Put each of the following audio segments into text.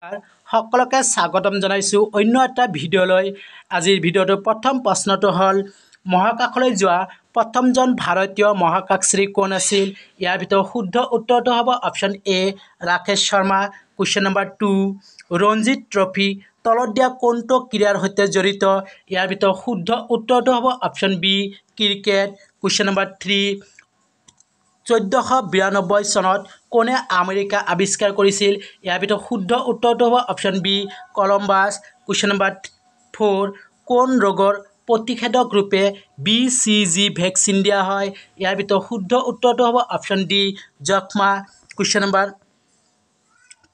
সকলকে স্বাগতম জনাইছোঁ অন্য এটা ভিডিঅ'লৈ। আজিৰ ভিডিঅ'টোৰ প্ৰথম প্ৰশ্নটো হ'ল মহাকাশলৈ যোৱা প্ৰথমজন ভাৰতীয় মহাকাশচাৰী কোন আছিল? ইয়াৰ ভিতৰত শুদ্ধ উত্তৰটো হ'ব option A Rakesh Sharma. Question number 2 Ranjit Trophy তলত দিয়া কোনটো ক্ৰীড়াৰ সৈতে জড়িত? ইয়াৰ ভিতৰত শুদ্ধ উত্তৰটো হ'ব option B cricket. Question number 3 1492 চনত কোনে আমেৰিকা আৱিষ্কাৰ কৰিছিল? ইয়াৰ ভিতৰত শুদ্ধ উত্তৰটো হ'ব option B Columbus. Question number 4 কোন ৰোগৰ প্ৰতিষেধক ৰূপে BCG ভেকচিন দিয়া হয়? ইয়াৰ ভিতৰত শুদ্ধ উত্তৰটো হ'ব অপশ্যন ডি যক্ষ্মা। কুৱেশ্যন নম্বৰ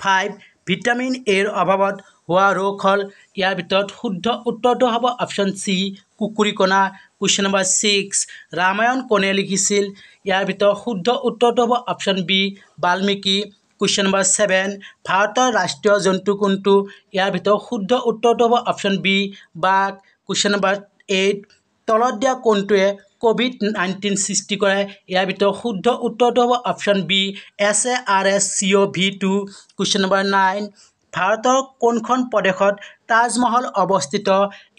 5 ভিটামিন এৰ অভাৱত হোৱা ৰোগ হ'ল? ইয়াৰ ভিতৰত শুদ্ধ উত্তৰটো হ'ব অপশ্যন চি কুকুৰিকণা। কুৱেশ্যন নম্বৰ 6 ৰামায়ণ কোনে লিখিছিল? ইয়াৰ ভিতৰত শুদ্ধ উত্তৰটো হ'ব option B Valmiki. Question number 7 ভাৰতৰ ৰাষ্ট্ৰীয় জন্তু কোনটো? ইয়াৰ ভিতৰত শুদ্ধ উত্তৰটো হ'ব অপশ্যন বি বাঘ। কুৱেশ্যন নম্বৰ 8 তলত দিয়া কোনটোৱে COVID-19 সৃষ্টি কৰে? ইয়াৰ ভিতৰত শুদ্ধ উত্তৰটো হ'ব option B SARS-CoV-2। Question number 9 ভাৰতৰ কোনখন প্ৰদেশত তাজমহল অৱস্থিত?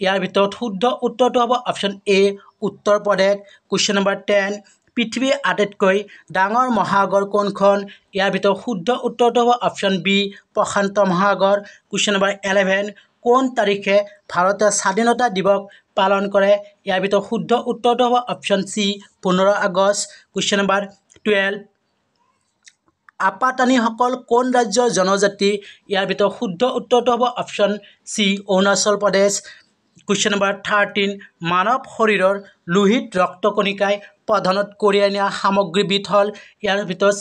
ইয়াৰ ভিতৰত শুদ্ধ উত্তৰটো হ'ব অপশ্যন এ উত্তৰ প্ৰদেশ। কুৱেশ্যন নম্বৰ 10 পৃথিৱীৰ আটাইতকৈ ডাঙৰ মহাসাগৰ কোনখন? ইয়াৰ ভিতৰত শুদ্ধ উত্তৰটো হ'ব অপশ্যন বি প্ৰশান্ত মহাসাগৰ। কুৱেশ্যন নম্বৰ 11 কোন তাৰিখে ভাৰতে স্বাধীনতা দিৱস পালন কৰে? ইয়াৰ ভিতৰত শুদ্ধ উত্তৰটো হ'ব option C 15 August. Question number 12 আপাতানিসকল কোন ৰাজ্যৰ জনজাতি? ইয়াৰ ভিতৰত শুদ্ধ উত্তৰটো হ'ব option C Arunachal Pradesh. Question number 13 মানৱ শৰীৰৰ লোহিত ৰক্তকণিকাই প্ৰধানত কঢ়িয়াই নিয়া সামগ্ৰীবিধ হ'ল? ইয়াৰ ভিতৰত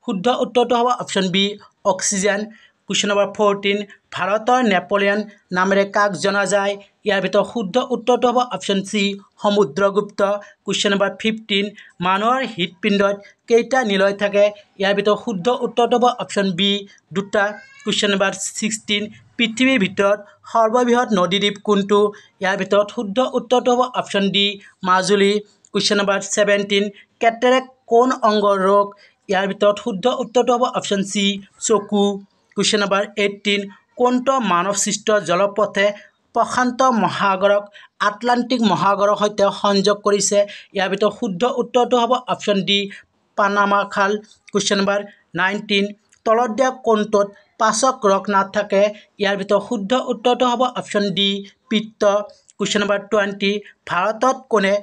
শুদ্ধ উত্তৰটো হ'ব option B oxygen. Question number 14 ভাৰতৰ নেপোলিয়ন নামেৰে কাক জনা যায়? ইয়াৰ ভিতৰত শুদ্ধ উত্তৰটো হ'ব option C Samudragupta. Question number 15 মানুহৰ হৃদপিণ্ডত কেইটা নিলয় থাকে? ইয়াৰ ভিতৰত শুদ্ধ উত্তৰটো হ'ব অপশ্যন বি দুটা। কুৱেশ্যন নম্বৰ 16 পৃথিৱীৰ ভিতৰত সৰ্ববৃহৎ নদীদ্বীপ কোনটো? ইয়াৰ ভিতৰত শুদ্ধ উত্তৰটো হ'ব option D Majuli. Question number 17 cataract কোন অংগৰ ৰোগ? ইয়াৰ ভিতৰত শুদ্ধ উত্তৰটো হ'ব অপশ্যন চি চকু। কুৱেশ্যন নম্বৰ 18 কোনটো মানৱসৃষ্ট জলপথে প্ৰশান্ত মহাসাগৰক আটলাণ্টিক মহাসাগৰৰ সৈতে সংযোগ কৰিছে? ইয়াৰ ভিতৰত শুদ্ধ উত্তৰটো হ'ব অপশ্যন ডি পানামা খাল। কুৱেশ্যন নম্বৰ 19 তলত দিয়া কোনটোত পাচক ৰস নাথাকে? ইয়াৰ ভিতৰত শুদ্ধ উত্তৰটো হ'ব অপশ্যন ডি পিত্ত। কুৱেশ্যন নম্বৰ 20 ভাৰতত কোনে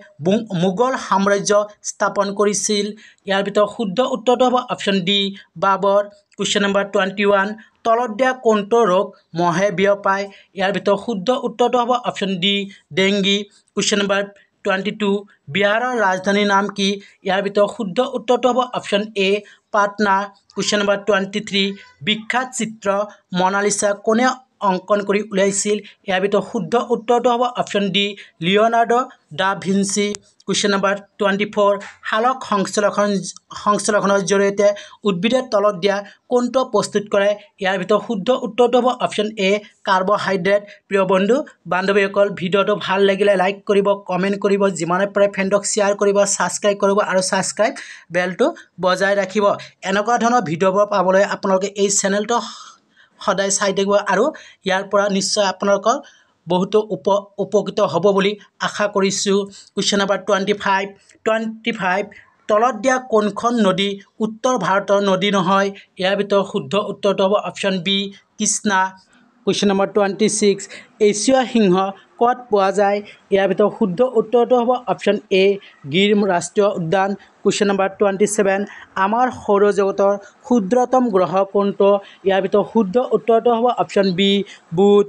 মোগল সাম্ৰাজ্য স্থাপন কৰিছিল? ইয়াৰ ভিতৰত শুদ্ধ উত্তৰটো হ'ব অপশ্যন ডি বাবৰ। কুৱেশ্যন নম্বৰ 21 তলত দিয়া কোনটো ৰোগ মহে বিয়পায়? ইয়াৰ ভিতৰত শুদ্ধ উত্তৰটো হ'ব option D dengue. Question number 22 বিহাৰৰ ৰাজধানীৰ নাম কি? ইয়াৰ ভিতৰত শুদ্ধ উত্তৰটো হ'ব অপশ্যন এ পাটনা। কুৱেশ্যন নম্বৰ 23 বিখ্যাত চিত্ৰ মনালিছা কোনে অংকন কৰি উলিয়াইছিল? ইয়াৰ ভিতৰত শুদ্ধ উত্তৰটো হ'ব option D Leonardo da Vinci. Question number 24 সালোক সংশ্লেষণৰ জৰিয়তে উদ্ভিদে তলত দিয়া কোনটো প্ৰস্তুত কৰে? ইয়াৰ ভিতৰত শুদ্ধ উত্তৰটো হ'ব অপশ্যন এ কাৰ্বহাইড্ৰেট। প্ৰিয় বন্ধু বান্ধৱীসকল ভিডিঅ'টো ভাল লাগিলে লাইক কৰিব, কমেণ্ট কৰিব, যিমানে পাৰে ফ্ৰেণ্ডক শ্বেয়াৰ কৰিব, ছাবস্ক্ৰাইব কৰিব আৰু ছাবস্ক্ৰাইব বেলটো বজাই ৰাখিব। এনেকুৱা ধৰণৰ ভিডিঅ'বোৰ পাবলৈ আপোনালোকে এই চেনেলটো সদায় চাই থাকিব আৰু ইয়াৰ পৰা নিশ্চয় আপোনালোকৰ বহুতো উপকৃত হ'ব বুলি আশা কৰিছোঁ। কুৱেশ্যন নম্বৰ 25 তলত দিয়া কোনখন নদী উত্তৰ ভাৰতৰ নদী নহয়? ইয়াৰ ভিতৰত শুদ্ধ উত্তৰটো হ'ব option B Krishna. Question number 26 এছীয় সিংহ ক'ত পোৱা যায়? ইয়াৰ ভিতৰত শুদ্ধ উত্তৰটো হ'ব অপশ্যন এ গিৰ ৰাষ্ট্ৰীয় উদ্যান। কুৱেশ্যন নম্বৰ 27 আমাৰ সৌৰজগতৰ ক্ষুদ্ৰতম গ্ৰহ কোনটো? ইয়াৰ ভিতৰত শুদ্ধ উত্তৰটো হ'ব অপশ্যন বি বুধ।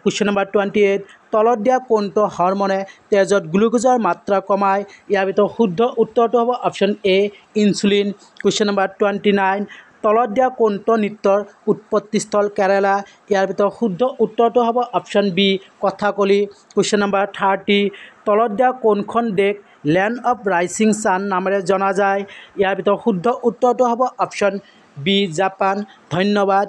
কুৱেশ্যন নম্বৰ 28 তলত দিয়া কোনটো হৰম'নে তেজত গ্লুক'জৰ মাত্ৰা কমায়? ইয়াৰ ভিতৰত শুদ্ধ উত্তৰটো হ'ব অপশ্যন এ ইনচুলিন। কুৱেশ্যন নম্বৰ 29 তলত দিয়া কোনটো নৃত্যৰ উৎপত্তিস্থল কেৰালা? ইয়াৰ ভিতৰত শুদ্ধ উত্তৰটো হ'ব option B Kathakali. Question number 30 তলত দিয়া কোনখন দেশ লেণ্ড অফ ৰাইজিং ছান নামেৰে জনা যায়? ইয়াৰ ভিতৰত শুদ্ধ উত্তৰটো হ'ব অপশ্যন বি জাপান। ধন্যবাদ।